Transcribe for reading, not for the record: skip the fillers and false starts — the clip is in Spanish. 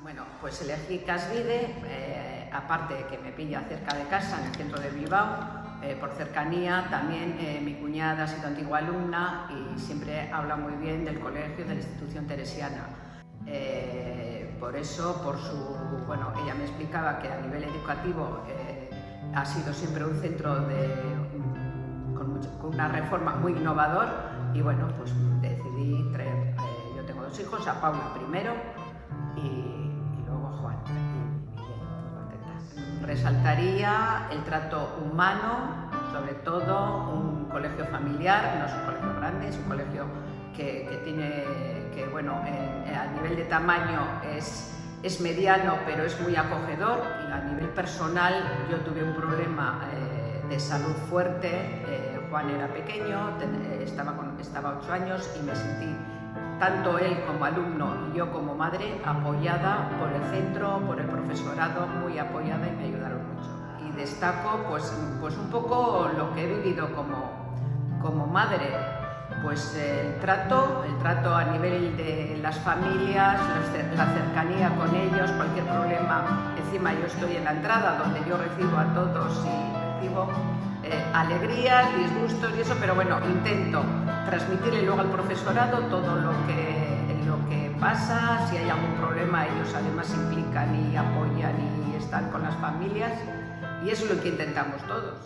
Bueno, pues elegí Casvide, aparte de que me pilla cerca de casa, en el centro de Bilbao, por cercanía. También mi cuñada ha sido antigua alumna y siempre habla muy bien del colegio, de la institución teresiana. Por eso, bueno, ella me explicaba que a nivel educativo ha sido siempre un centro con una reforma muy innovador, y bueno, pues decidí traer, yo tengo 2 hijos, a Paula primero y luego a Juan, y bien, muy contentas. Resaltaría el trato humano, sobre todo un colegio familiar, no es un colegio grande, es un colegio que tiene, bueno, a nivel de tamaño es mediano, pero es muy acogedor, y a nivel personal yo tuve un problema de salud fuerte. Juan era pequeño, estaba 8 años, y me sentí, tanto él como alumno y yo como madre, apoyada por el centro, por el profesorado, muy apoyada, y me ayudaron mucho. Y destaco pues un poco lo que he vivido como madre, pues el trato a nivel de las familias, la cercanía con ellos, cualquier problema. Encima yo estoy en la entrada, donde yo recibo a todos y recibo alegrías, disgustos y eso, pero bueno, intento transmitirle luego al profesorado todo lo que pasa. Si hay algún problema, ellos además se implican y apoyan y están con las familias, y eso es lo que intentamos todos.